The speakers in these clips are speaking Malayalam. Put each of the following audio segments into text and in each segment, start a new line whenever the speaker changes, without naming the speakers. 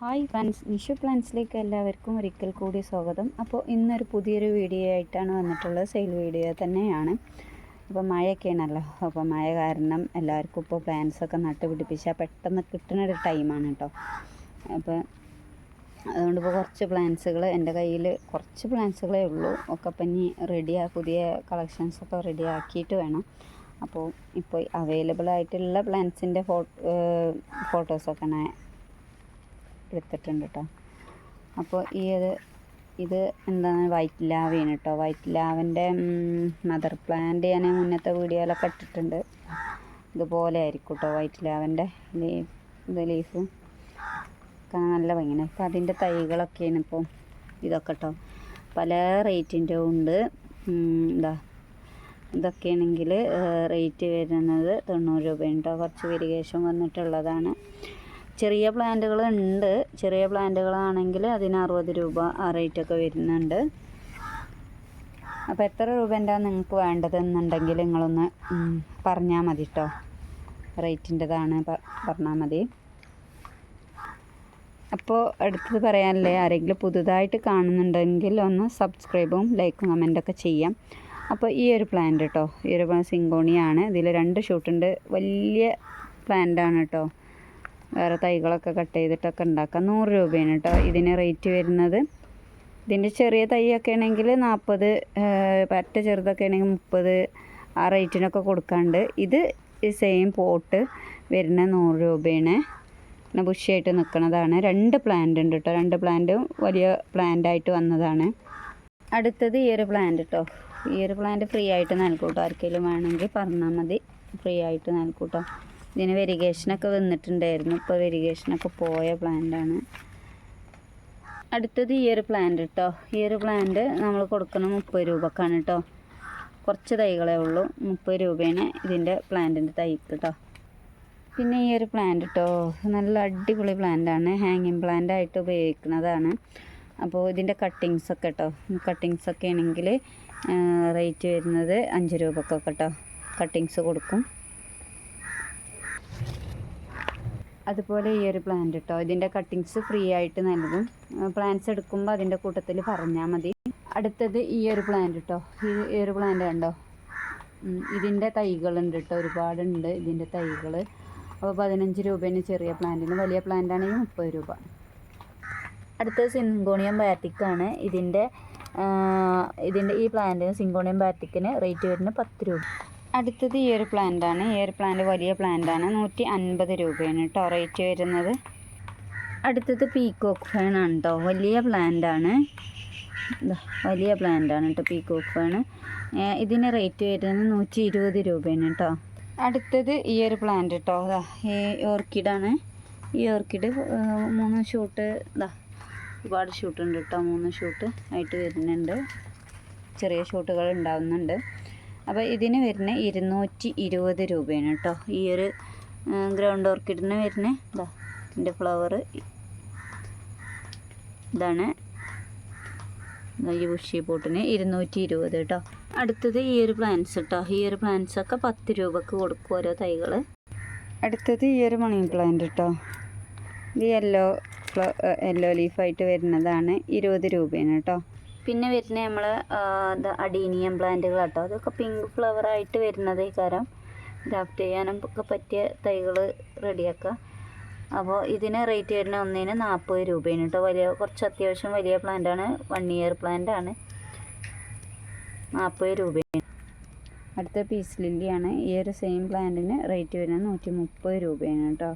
ഹായ് ഫ്രണ്ട്സ്, നിഷു പ്ലാന്റ്സിലേക്ക് എല്ലാവർക്കും ഒരിക്കൽ കൂടി സ്വാഗതം. അപ്പോൾ ഇന്നൊരു പുതിയൊരു വീഡിയോ ആയിട്ടാണ് വന്നിട്ടുള്ളത്. സെയിൽ വീഡിയോ തന്നെയാണ്. അപ്പോൾ മഴയൊക്കെയാണല്ലോ. അപ്പോൾ മഴ കാരണം എല്ലാവർക്കും ഇപ്പോൾ പ്ലാന്റ്സൊക്കെ നട്ടുപിടിപ്പിച്ചാൽ പെട്ടെന്ന് കിട്ടുന്നൊരു ടൈമാണ് കേട്ടോ. അപ്പോൾ അതുകൊണ്ടിപ്പോൾ കുറച്ച് പ്ലാന്റ്സുകൾ എൻ്റെ കയ്യിൽ കുറച്ച് പ്ലാന്റ്സുകളേ ഉള്ളൂ. ഒക്കെ ഇപ്പം ഇനി പുതിയ കളക്ഷൻസൊക്കെ റെഡി ആക്കിയിട്ട് വേണം. അപ്പോൾ ഇപ്പോൾ അവൈലബിൾ ആയിട്ടുള്ള പ്ലാന്റ്സിൻ്റെ ഫോട്ടോസൊക്കെ എടുത്തിട്ടുണ്ട് കേട്ടോ. അപ്പോൾ ഇത് എന്താണ് വൈറ്റ് ലാവയാണ് കേട്ടോ. വൈറ്റ് ലാവൻ്റെ മദർ പ്ലാന്റ് ഞാൻ മുന്നത്തെ വീഡിയോയിലൊക്കെ ഇട്ടിട്ടുണ്ട്. ഇതുപോലെ ആയിരിക്കും കേട്ടോ വൈറ്റ് ലാവൻ്റെ ലീഫും ഒക്കെ നല്ല ഭംഗിയാണ്. അപ്പോൾ അതിൻ്റെ തൈകളൊക്കെയാണ് ഇപ്പോൾ ഇതൊക്കെ കേട്ടോ. പല റേറ്റിൻ്റെ ഉണ്ട്. ഇതൊക്കെയാണെങ്കിൽ റേറ്റ് വരുന്നത് 90 രൂപയാണ് കേട്ടോ. കുറച്ച് വെരിഗേഷൻ വന്നിട്ടുള്ളതാണ്. ചെറിയ പ്ലാന്റുകൾ ഉണ്ട്. ചെറിയ പ്ലാന്റുകളാണെങ്കിൽ അതിന് 60 രൂപ ആ റേറ്റൊക്കെ വരുന്നുണ്ട്. അപ്പോൾ എത്ര രൂപേൻ്റെ നിങ്ങൾക്ക് വേണ്ടതെന്നുണ്ടെങ്കിൽ നിങ്ങളൊന്ന് പറഞ്ഞാൽ മതി കേട്ടോ. റേറ്റിൻ്റെതാണ് പറഞ്ഞാൽ മതി. അപ്പോൾ അടുത്തത് പറയാനല്ലേ, ആരെങ്കിലും പുതുതായിട്ട് കാണുന്നുണ്ടെങ്കിൽ ഒന്ന് സബ്സ്ക്രൈബും ലൈക്കും കമൻറ്റൊക്കെ ചെയ്യാം. അപ്പോൾ ഈ ഒരു പ്ലാന്റ് കേട്ടോ, ഈ ഒരു സിങ്കോണിയാണ്. ഇതിൽ 2 ഷൂട്ടുണ്ട്. വലിയ പ്ലാന്റാണ് കേട്ടോ. വേറെ തൈകളൊക്കെ കട്ട് ചെയ്തിട്ടൊക്കെ ഉണ്ടാക്കാം. 100 രൂപയാണ് കേട്ടോ ഇതിന് റേറ്റ് വരുന്നത്. ഇതിൻ്റെ ചെറിയ തൈയൊക്കെ ആണെങ്കിൽ 40, പറ്റ ചെറുതൊക്കെ ആണെങ്കിൽ 30 ആ റേറ്റിനൊക്കെ കൊടുക്കാണ്ട്. ഇത് സെയിം പോട്ട് വരുന്ന 100 രൂപയാണ്. പിന്നെ ബുഷിയായിട്ട് നിൽക്കുന്നതാണ്. 2 പ്ലാന്റ് ഉണ്ട് കേട്ടോ. 2 പ്ലാന്റും വലിയ പ്ലാന്റായിട്ട് വന്നതാണ്. അടുത്തത് ഈ ഒരു പ്ലാന്റ് കേട്ടോ. ഈ ഒരു പ്ലാന്റ് ഫ്രീ ആയിട്ട് നൽകൂട്ടോ. ആർക്കെങ്കിലും വേണമെങ്കിൽ പറഞ്ഞാൽ മതി. ഫ്രീ ആയിട്ട് നൽകൂട്ടോ. ഇതിന് വെരിഗേഷനൊക്കെ വന്നിട്ടുണ്ടായിരുന്നു. ഇപ്പോൾ വെരിഗേഷനൊക്കെ പോയ പ്ലാന്റാണ്. അടുത്തത് ഈ ഒരു പ്ലാന്റ് കേട്ടോ. ഈ ഒരു പ്ലാന്റ് നമ്മൾ കൊടുക്കുന്നത് 30 രൂപക്കാണ് കേട്ടോ. കുറച്ച് തൈകളേ ഉള്ളൂ. 30 രൂപയാണ് ഇതിൻ്റെ പ്ലാന്റിൻ്റെ തൈക്ക് കേട്ടോ. പിന്നെ ഈ ഒരു പ്ലാന്റ് കേട്ടോ, നല്ല അടിപൊളി പ്ലാന്റാണ്. ഹാങ്ങിങ് പ്ലാന്റ് ആയിട്ട് ഉപയോഗിക്കുന്നതാണ്. അപ്പോൾ ഇതിൻ്റെ കട്ടിങ്സൊക്കെ കേട്ടോ, കട്ടിങ്സൊക്കെ ആണെങ്കിൽ റേറ്റ് വരുന്നത് 5 രൂപക്കൊക്കെ കേട്ടോ. കട്ടിങ്സ് കൊടുക്കും. അതുപോലെ ഈ ഒരു പ്ലാന്റ് കേട്ടോ, ഇതിൻ്റെ കട്ടിങ്സ് ഫ്രീ ആയിട്ട് നൽകും. പ്ലാന്റ്സ് എടുക്കുമ്പോൾ അതിൻ്റെ കൂട്ടത്തിൽ പറഞ്ഞാൽ മതി. അടുത്തത് ഈ ഒരു പ്ലാന്റ് കേട്ടോ. ഈ ഒരു പ്ലാന്റ് കണ്ടോ, ഇതിൻ്റെ തൈകളുണ്ട് കേട്ടോ. ഒരുപാടുണ്ട് ഇതിൻ്റെ തൈകൾ. അപ്പോൾ 15 രൂപയാണ് ചെറിയ പ്ലാന്റിന്. വലിയ പ്ലാന്റ് ആണെങ്കിൽ 30 രൂപ. അടുത്തത് സിങ്കോണിയം ബാറ്റിക്കാണ്. ഇതിൻ്റെ ഈ പ്ലാന്റിന് സിങ്കോണിയം ബാറ്റിക്കിന് റേറ്റ് വരുന്നത് 10 രൂപ. അടുത്തത് ഈ ഒരു പ്ലാന്റാണ്. ഈ ഒരു പ്ലാന്റ് വലിയ പ്ലാന്റാണ്. 150 രൂപയാണ് കേട്ടോ റേറ്റ് വരുന്നത്. അടുത്തത് പീകോക്ക് ഫേൺ ആണ് കേട്ടോ. വലിയ പ്ലാന്റാണ്. വലിയ പ്ലാന്റാണ് കേട്ടോ പീകോക്ക് ഫേൺ. ഇതിന് റേറ്റ് വരുന്നത് 120 രൂപയാണ് കേട്ടോ. അടുത്തത് ഈ ഒരു പ്ലാന്റ് കേട്ടോ. ഈ ഓർക്കിഡാണ്. ഈ ഓർക്കിഡ് 3 ഷൂട്ട് ഒരുപാട് ഷൂട്ടുണ്ട് കേട്ടോ. 3 ഷൂട്ട് ആയിട്ട് വരുന്നുണ്ട്. ചെറിയ ഷൂട്ടുകൾ ഉണ്ടാവുന്നുണ്ട്. അപ്പോൾ ഇതിന് വരുന്ന 220 രൂപയാണ് കേട്ടോ. ഈ ഒരു ഗ്രൗണ്ട് ഓർക്കിഡിന് വരുന്ന ഇതിൻ്റെ ഫ്ലവർ ഇതാണ്. ഈ ബുഷി പോട്ടിന് 220 കേട്ടോ. അടുത്തത് ഈ ഒരു പ്ലാന്റ്സ് കേട്ടോ. ഈ ഒരു പ്ലാന്റ്സൊക്കെ 10 രൂപക്ക് കൊടുക്കും ഓരോ തൈകൾ. അടുത്തത് ഈ ഒരു മണി പ്ലാന്റ് കേട്ടോ. ഇത് യെല്ലോ ലീഫായിട്ട് വരുന്നതാണ്. 20 രൂപയാണ് കേട്ടോ. പിന്നെ വരുന്ന നമ്മൾ അഡീനിയം പ്ലാന്റുകൾ കേട്ടോ. അതൊക്കെ പിങ്ക് ഫ്ലവറായിട്ട് വരുന്നത് കാരണം ഗ്രാഫ്റ്റ് ചെയ്യാനും ഒക്കെ പറ്റിയ തൈകൾ റെഡിയാക്കുക. അപ്പോൾ ഇതിന് റേറ്റ് വരുന്ന ഒന്നിന് 40 രൂപയാണ് കേട്ടോ. കുറച്ച് അത്യാവശ്യം വലിയ പ്ലാന്റാണ്. 1 ഇയർ പ്ലാന്റാണ്. 40 രൂപയാണ്. അടുത്ത പീസ് ലില്ലിയാണ്. ഈ ഒരു സെയിം പ്ലാന്റിന് റേറ്റ് വരുന്നത് 130 രൂപയാണ് കേട്ടോ.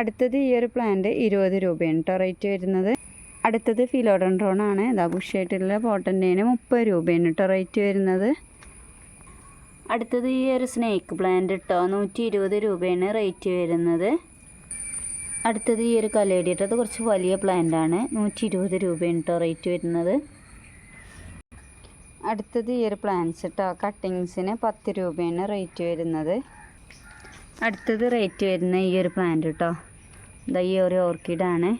അടുത്തത് ഈ ഒരു പ്ലാന്റ് 20 രൂപയാണ് കേട്ടോ റേറ്റ് വരുന്നത്. അടുത്തത് ഫിലോഡൻഡ്രോൺ ആണ്. ബുഷിയായിട്ടുള്ള പോട്ടൻ്റെന് 30 രൂപയാണ് കേട്ടോ റേറ്റ് വരുന്നത്. അടുത്തത് ഈ ഒരു സ്നേക്ക് പ്ലാന്റ് കേട്ടോ. 120 രൂപയാണ് റേറ്റ് വരുന്നത്. അടുത്തത് ഈ ഒരു കലേഡി കേട്ടോ. അത് കുറച്ച് വലിയ പ്ലാന്റ് ആണ്. 120 രൂപയാണ് കേട്ടോ റേറ്റ് വരുന്നത്. അടുത്തത് ഈ ഒരു പ്ലാന്റ്സ് കേട്ടോ. കട്ടിങ്സിന് 10 രൂപയാണ് റേറ്റ് വരുന്നത്. അടുത്തത് റേറ്റ് വരുന്ന ഈ ഒരു പ്ലാന്റ് കേട്ടോ. ഈ ഒരു ഓർക്കിഡാണ്.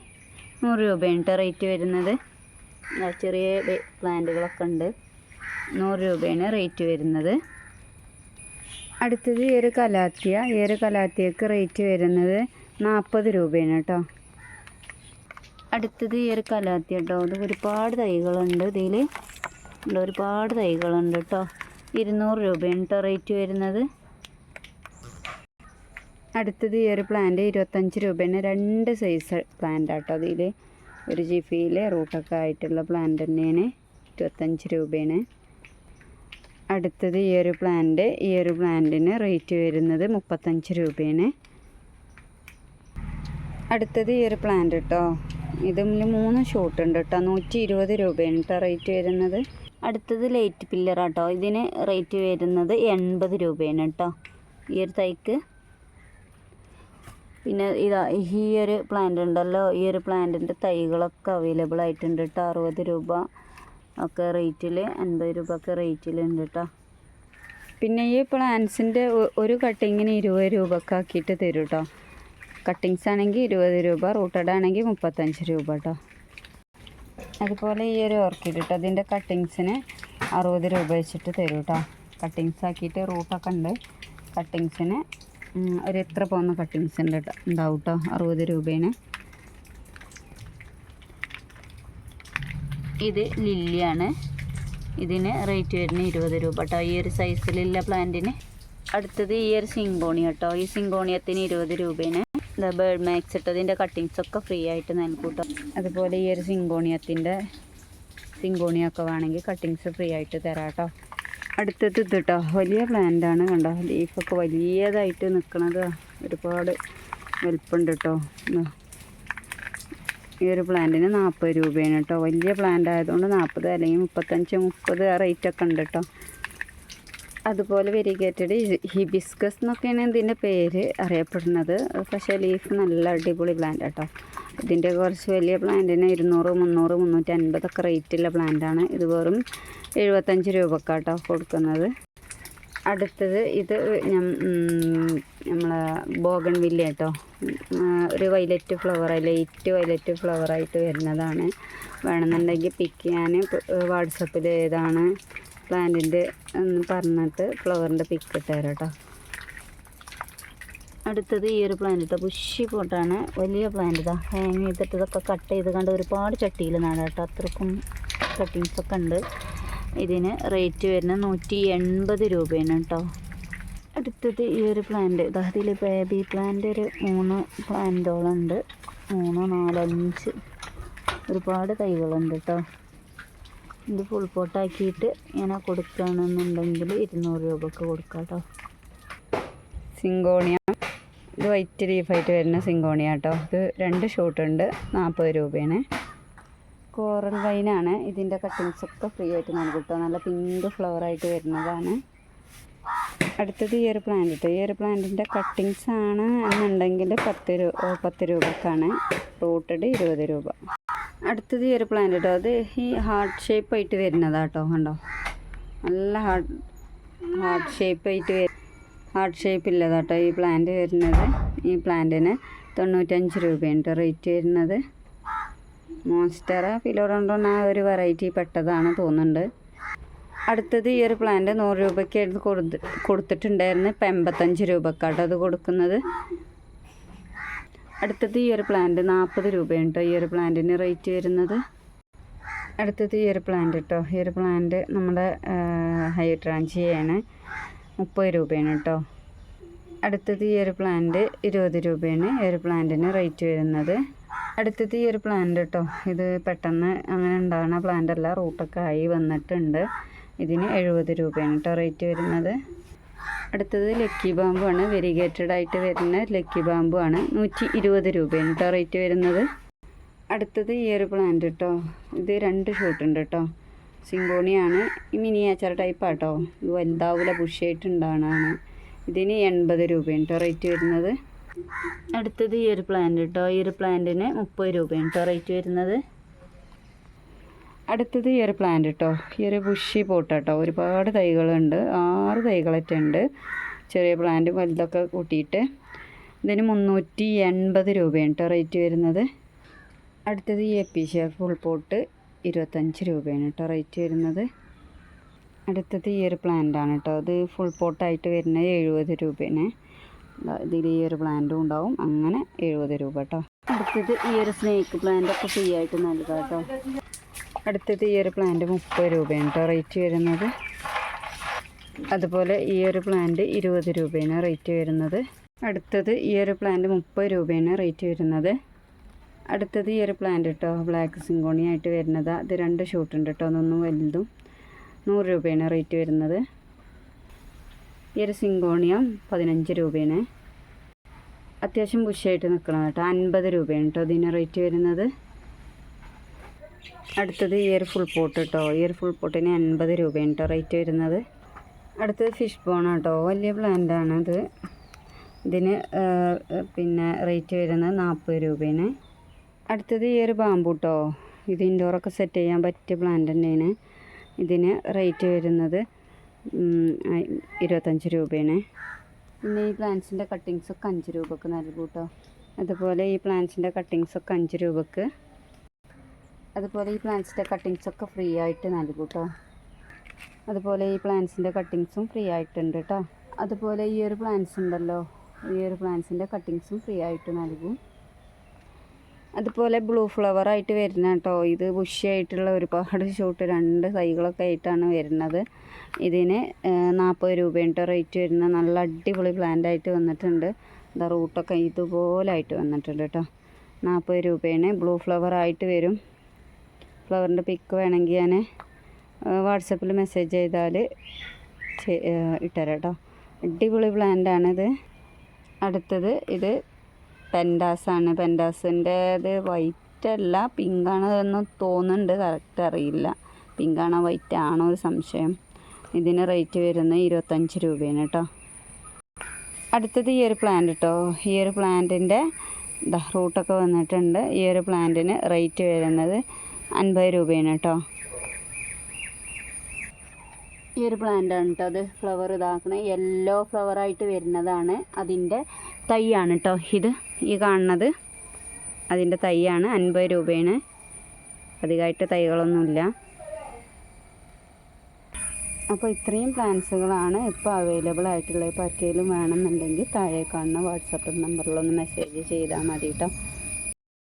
100 രൂപയാണ് കേട്ടോ റേറ്റ് വരുന്നത്. ചെറിയ പ്ലാന്റുകളൊക്കെ ഉണ്ട്. 100 രൂപയാണ് റേറ്റ് വരുന്നത്. അടുത്തത് ഈ ഒരു കലാത്തിയ. ഈ ഒരു കലാത്തിയക്ക് റേറ്റ് വരുന്നത് 40 രൂപയാണ് കേട്ടോ. അടുത്തത് ഈ ഒരു കലാത്തി കേട്ടോ. ഇത് ഒരുപാട് തൈകളുണ്ട് ഇതിൽ, ഒരുപാട് തൈകളുണ്ട് കേട്ടോ. 200 രൂപയാണ് കേട്ടോ റേറ്റ് വരുന്നത്. അടുത്തത് ഈ ഒരു പ്ലാന്റ് 25 രൂപയാണ്. 2 സൈസ് പ്ലാന്റ് കേട്ടോ. അതിൽ ഒരു ജിഫിയിൽ റൂട്ടൊക്കെ ആയിട്ടുള്ള പ്ലാന്റ് തന്നെയാണ്. 25 രൂപയാണ്. അടുത്തത് ഈ ഒരു പ്ലാന്റിന് റേറ്റ് വരുന്നത് 35 രൂപയാണ്. അടുത്തത് ഈ ഒരു പ്ലാന്റ് കേട്ടോ. ഇതിൽ 3 ഷൂട്ട് ഉണ്ട് കേട്ടോ. 120 രൂപയാണ് കേട്ടോ റേറ്റ് വരുന്നത്. അടുത്തത് ലൈറ്റ് പില്ലർ കേട്ടോ. ഇതിന് റേറ്റ് വരുന്നത് 80 രൂപയാണ് കേട്ടോ ഈ ഒരു തൈക്ക്. പിന്നെ ഇതാ ഈ ഒരു പ്ലാന്റ് ഉണ്ടല്ലോ, ഈ ഒരു പ്ലാന്റിൻ്റെ തൈകളൊക്കെ അവൈലബിൾ ആയിട്ടുണ്ട് കേട്ടോ. 60 രൂപ ഒക്കെ റേറ്റിൽ, 50 രൂപ ഒക്കെ റേറ്റിലുണ്ട് കേട്ടോ. പിന്നെ ഈ പ്ലാന്റ്സിൻ്റെ ഒരു കട്ടിങ്ങിന് 20 രൂപയൊക്കെ ആക്കിയിട്ട് തരും കേട്ടോ. കട്ടിങ്സ് ആണെങ്കിൽ 20 രൂപ, റൂട്ടഡ് ആണെങ്കിൽ 35 രൂപ കേട്ടോ. അതുപോലെ ഈ ഒരു ഓർക്കിഡ് കേട്ടോ, അതിൻ്റെ കട്ടിങ്സിന് 60 രൂപ വെച്ചിട്ട് തരും കേട്ടോ. കട്ടിങ്സ് ആക്കിയിട്ട് റൂട്ടൊക്കെ ഉണ്ട്. കട്ടിങ്സിന് ഒരു എത്ര പോകുന്ന കട്ടിങ്സ് ഉണ്ട് കേട്ടോ, ഉണ്ടാവും കേട്ടോ. 60 രൂപയാണ്. ഇത് ലില്ലിയാണ്. ഇതിന് റേറ്റ് വരുന്നത് 20 രൂപ കേട്ടോ ഈ ഒരു സൈസിലുള്ള പ്ലാന്റിന്. അടുത്തത് ഈ ഒരു സിങ്കോണിയ കേട്ടോ. ഈ സിങ്കോണിയത്തിന് 20 രൂപയാണ്. ബേർഡ് മാക്സ് ഇട്ടോ, ഇതിൻ്റെ കട്ടിങ്സൊക്കെ ഫ്രീ ആയിട്ട് നൽകും കേട്ടോ. അതുപോലെ ഈ ഒരു സിങ്കോണിയൊക്കെ വേണമെങ്കിൽ കട്ടിങ്സ് ഫ്രീ ആയിട്ട് തരാം കേട്ടോ. അടുത്തത് ഇത് കേട്ടോ, വലിയ പ്ലാന്റാണ് കണ്ടോ. ലീഫൊക്കെ വലിയതായിട്ട് നിൽക്കണത്, ഒരുപാട് വലുപ്പമുണ്ട് കേട്ടോ. ഈ ഒരു പ്ലാന്റിന് 40 രൂപയാണ് കേട്ടോ. വലിയ പ്ലാന്റ് ആയതുകൊണ്ട് 40 അല്ലെങ്കിൽ 35, 30 ആ റേറ്റൊക്കെ ഉണ്ട് കേട്ടോ. അതുപോലെ വെരിഗേറ്റഡ് ഹിബിസ്കസ് എന്നൊക്കെയാണ് ഇതിൻ്റെ പേര് അറിയപ്പെടുന്നത്. പക്ഷേ ലീഫ് നല്ല അടിപൊളി പ്ലാന്റ് കേട്ടോ. ഇതിൻ്റെ കുറച്ച് വലിയ പ്ലാന്റിന് 200, 300, 350 ഒക്കെ റേറ്റുള്ള പ്ലാന്റാണ്. ഇത് വെറും 75 രൂപക്കാട്ടോ കൊടുക്കുന്നത്. അടുത്തത് ഇത് നമ്മളെ ബോഗൺവില്ല കേട്ടോ. ഒരു വൈലറ്റ് ഫ്ലവർ, ലൈറ്റ് വൈലറ്റ് ഫ്ലവറായിട്ട് വരുന്നതാണ്. വേണമെന്നുണ്ടെങ്കിൽ പിക്ക് ചെയ്യാൻ വാട്സപ്പിൽ ഏതാണ് പ്ലാന്റിൻ്റെ എന്ന് പറഞ്ഞിട്ട് ഫ്ലവറിൻ്റെ പിക്ക് ഇട്ടുതരാം കേട്ടോ. അടുത്തത് ഈ ഒരു പ്ലാന്റ് കേട്ടോ, ബുഷി പോട്ടാണ്. വലിയ പ്ലാന്റ് ഇതാ, ഹാങ് ചെയ്തിട്ട് ഇതൊക്കെ കട്ട് ചെയ്ത് കണ്ട് ഒരുപാട് ചട്ടിയിൽ നടാം കേട്ടോ. അത്രക്കും കട്ടിങ്സൊക്കെ ഉണ്ട്. ഇതിന് റേറ്റ് വരുന്നത് 180 രൂപയാണ് കേട്ടോ. അടുത്തത് ഈ ഒരു പ്ലാന്റ് ഇതാ, ഇതിൽ ബേബി പ്ലാന്റ് ഒരു 3 പ്ലാന്റോളം ഉണ്ട്. 3, 4, 5 ഒരുപാട് തൈകളുണ്ട് കേട്ടോ. ഇത് ഫുൾ പോട്ടാക്കിയിട്ട് ഇങ്ങനെ കൊടുക്കുകയാണെന്നുണ്ടെങ്കിൽ 200 രൂപക്ക് കൊടുക്കാം കേട്ടോ. സിങ്കോണിയ, ഇത് വൈറ്റ് ലീഫായിട്ട് വരുന്ന സിങ്കോണിയ കേട്ടോ. ഇത് 2 ഷൂട്ട് ഉണ്ട്, 40 രൂപയാണ്. കോറൽ വൈനാണ്. ഇതിൻ്റെ കട്ടിങ്സൊക്കെ ഫ്രീ ആയിട്ട് നൽകും കേട്ടോ. നല്ല പിങ്ക് ഫ്ലവറായിട്ട് വരുന്നതാണ്. അടുത്തത് ഈ ഒരു പ്ലാന്റ് കേട്ടോ. ഈ ഒരു പ്ലാന്റിൻ്റെ കട്ടിങ്സ് ആണ് എന്നുണ്ടെങ്കിൽ 10 രൂപക്കാണ്. റൂട്ടഡ് 20 രൂപ. അടുത്തത് ഈ ഒരു പ്ലാന്റ് കേട്ടോ. അത് ഈ ഹാർട്ട് ഷേപ്പായിട്ട് വരുന്നതാണ് കേട്ടോ. കണ്ടോ, നല്ല ഹാർട്ട് ഷേപ്പില്ലതാ കേട്ടോ ഈ പ്ലാന്റ് വരുന്നത്. ഈ പ്ലാന്റിന് 95 രൂപയാണ് റേറ്റ് വരുന്നത്. മോൺസ്റ്ററ ഫിലോഡോണ്ടോൺ ആ ഒരു വെറൈറ്റി പെട്ടതാണ് തോന്നുന്നുണ്ട്. അടുത്തത് ഈ ഒരു പ്ലാന്റ് 100 രൂപയ്ക്കായിരുന്നു കൊടുത്തിട്ടുണ്ടായിരുന്നു. ഇപ്പം 85 രൂപക്കാട്ടോ അത് കൊടുക്കുന്നത്. അടുത്തത് ഈ ഒരു പ്ലാന്റ് 40 രൂപയാണ് കേട്ടോ ഈ ഒരു പ്ലാന്റിന് റേറ്റ് വരുന്നത്. അടുത്തത് ഈ ഒരു പ്ലാന്റ് കേട്ടോ. ഈ ഒരു പ്ലാന്റ് നമ്മുടെ ഹൈഡ്രാഞ്ചിയാണ്. 30 രൂപയാണ് കേട്ടോ. അടുത്തത് ഈ ഒരു പ്ലാന്റ് 20 രൂപയാണ് ഈ ഒരു പ്ലാന്റിന് റേറ്റ് വരുന്നത്. അടുത്തത് ഈ ഒരു പ്ലാന്റ് കേട്ടോ. ഇത് പെട്ടെന്ന് അങ്ങനെ ഉണ്ടാകുന്ന പ്ലാന്റ് അല്ല, റൂട്ടൊക്കെ ആയി വന്നിട്ടുണ്ട്. ഇതിന് 70 രൂപയാണ് കേട്ടോ റേറ്റ് വരുന്നത്. അടുത്തത് ലക്കി ബാമ്പു ആണ്. വെരിഗേറ്റഡ് ആയിട്ട് വരുന്ന ലക്കി ബാമ്പു ആണ്. 120 രൂപയാണ് കേട്ടോ റേറ്റ് വരുന്നത്. അടുത്തത് ഈ ഒരു പ്ലാന്റ് കേട്ടോ. ഇത് 2 ഷൂട്ട് ഉണ്ട് കേട്ടോ. സിങ്കോണിയാണ്. ഈ മിനിയേച്ചർ ടൈപ്പാട്ടോ. ഇത് വലുതാവില്ല, ബുഷിയായിട്ടുണ്ടാവണതാണ്. ഇതിന് 80 രൂപയാണ് കേട്ടോ റേറ്റ് വരുന്നത്. അടുത്തത് ഈ ഒരു പ്ലാന്റ് കേട്ടോ. ഈ ഒരു പ്ലാന്റിന് 30 രൂപയാണ് കേട്ടോ റേറ്റ് വരുന്നത്. അടുത്തത് ഈ ഒരു പ്ലാന്റ് കേട്ടോ. ഈ ഒരു ബുഷി പോട്ട് കേട്ടോ. ഒരുപാട് തൈകളുണ്ട്, 6 തൈകളൊക്കെ ഉണ്ട്. ചെറിയ പ്ലാന്റ് വലുതൊക്കെ കൂട്ടിയിട്ട് ഇതിന് 380 രൂപയാണ് കേട്ടോ റേറ്റ് വരുന്നത്. അടുത്തത് ഈ എപ്പീഷ്യ ഫുൾ പോട്ട് 25 രൂപയാണ് കേട്ടോ റേറ്റ് വരുന്നത്. അടുത്തത് ഈ ഒരു പ്ലാന്റ് ആണ് കേട്ടോ. ഇത് ഫുൾ പോട്ടായിട്ട് വരുന്നത് 70 രൂപയാണ്. ഇതിൽ ഈ ഒരു പ്ലാന്റും ഉണ്ടാവും. അങ്ങനെ 70 രൂപ കേട്ടോ. അടുത്തത് ഈ ഒരു സ്നേക്ക് പ്ലാന്റൊക്കെ ഫ്രീ ആയിട്ട് നൽകാം കേട്ടോ. അടുത്തത് ഈ ഒരു പ്ലാന്റ് 30 രൂപയാണ് കേട്ടോ റേറ്റ് വരുന്നത്. അതുപോലെ ഈ ഒരു പ്ലാന്റ് 20 രൂപയാണ് റേറ്റ് വരുന്നത്. അടുത്തത് ഈ ഒരു പ്ലാന്റ് 30 രൂപയാണ് റേറ്റ് വരുന്നത്. അടുത്തത് ഈ ഒരു പ്ലാന്റ് കേട്ടോ, ബ്ലാക്ക് സിങ്കോണി ആയിട്ട് വരുന്നത്. അത് 2 ഷൂട്ട് ഉണ്ട് കേട്ടോ, അതൊന്നും വലുതും. 100 രൂപയാണ് റേറ്റ് വരുന്നത്. ഈ ഒരു സിങ്കോണിയം 15 രൂപയാണ്. അത്യാവശ്യം ബുഷായിട്ട് നിൽക്കണം കേട്ടോ. 50 രൂപയാണ് കേട്ടോ ഇതിന് റേറ്റ് വരുന്നത്. അടുത്തത് ഈ ഒരു ഫുൾ പോട്ട് കേട്ടോ. ഈ ഒരു ഫുൾ പോട്ടിന് 50 രൂപയാണ് കേട്ടോ റേറ്റ് വരുന്നത്. അടുത്തത് ഫിഷ് ബോൺ കേട്ടോ, വലിയ പ്ലാന്റാണ് ഇത്. ഇതിന് പിന്നെ റേറ്റ് വരുന്നത് 40 രൂപയാണ്. അടുത്തത് ഈ ഒരു ബാമ്പു കേട്ടോ, ഇത് ഇൻഡോറൊക്കെ സെറ്റ് ചെയ്യാൻ പറ്റിയ പ്ലാന്റ് തന്നെയാണ്. ഇതിന് റേറ്റ് വരുന്നത് 25 രൂപയാണ്. പിന്നെ ഈ പ്ലാന്റ്സിൻ്റെ കട്ടിങ്സൊക്കെ 5 രൂപക്ക് നൽകും കേട്ടോ. അതുപോലെ ഈ പ്ലാന്റ്സിൻ്റെ കട്ടിങ്സൊക്കെ 5 രൂപക്ക്. അതുപോലെ ഈ പ്ലാന്റ്സിൻ്റെ കട്ടിങ്സൊക്കെ ഫ്രീ ആയിട്ട് നൽകും കേട്ടോ. അതുപോലെ ഈ പ്ലാന്റ്സിൻ്റെ കട്ടിങ്സും ഫ്രീ ആയിട്ടുണ്ട് കേട്ടോ. അതുപോലെ ഈ ഒരു പ്ലാന്റ്സ് ഉണ്ടല്ലോ, ഈ ഒരു പ്ലാന്റ്സിൻ്റെ കട്ടിങ്സും ഫ്രീ ആയിട്ട് നൽകും. അതുപോലെ ബ്ലൂ ഫ്ലവർ ആയിട്ട് വരുന്ന കേട്ടോ, ഇത് ബുഷിയായിട്ടുള്ള ഒരുപാട് ഷൂട്ട് 2 തൈകളൊക്കെ ആയിട്ടാണ് വരുന്നത്. ഇതിന് 40 രൂപയുണ്ട് റേറ്റ് വരുന്നത്. നല്ല അടിപൊളി പ്ലാന്റ് ആയിട്ട് വന്നിട്ടുണ്ട്. എന്താ റൂട്ടൊക്കെ ഇതുപോലെ ആയിട്ട് വന്നിട്ടുണ്ട് കേട്ടോ. 40 രൂപയാണ്. ബ്ലൂ ഫ്ലവർ ആയിട്ട് വരും. ഫ്ലവറിൻ്റെ പിക്ക് വേണമെങ്കിൽ ഞാൻ വാട്സപ്പിൽ മെസ്സേജ് ചെയ്താൽ ഇട്ടുതരാം കേട്ടോ. അടിപൊളി പ്ലാന്റാണിത്. അടുത്തത് ഇത് പെൻഡാസാണ്. പെൻഡാസിൻ്റെ ഇത് വൈറ്റ് അല്ല, പിങ്കാണ് എന്ന് തോന്നുന്നുണ്ട്, കറക്റ്റ് അറിയില്ല. പിങ്കാണോ വൈറ്റ് ആണോ ഒരു സംശയം. ഇതിന് റേറ്റ് വരുന്നത് 25 രൂപയാണ് കേട്ടോ. അടുത്തത് ഈ ഒരു പ്ലാന്റ് കേട്ടോ. ഈ ഒരു പ്ലാന്റിൻ്റെ റൂട്ടൊക്കെ വന്നിട്ടുണ്ട്. ഈ ഒരു പ്ലാന്റിന് റേറ്റ് വരുന്നത് 50 രൂപയാണ് കേട്ടോ. ഈ ഒരു പ്ലാന്റാണ് കേട്ടോ, അത് ഫ്ലവർ ഇതാക്കണേ, യെല്ലോ ഫ്ലവറായിട്ട് വരുന്നതാണ്. അതിൻ്റെ തൈയാണ് കേട്ടോ ഇത്. ഈ കാണുന്നത് അതിൻ്റെ തൈയാണ്. 50 രൂപയാണ്. അധികമായിട്ട് തൈകളൊന്നുമില്ല. അപ്പോൾ ഇത്രയും പ്ലാന്റ്സുകളാണ് ഇപ്പോൾ അവൈലബിൾ ആയിട്ടുള്ളത്. ഇപ്പോൾ ആർക്കെങ്കിലും വേണമെന്നുണ്ടെങ്കിൽ താഴെ കാണുന്ന വാട്സപ്പ് നമ്പറിലൊന്ന് മെസ്സേജ് ചെയ്താൽ മതി കേട്ടോ.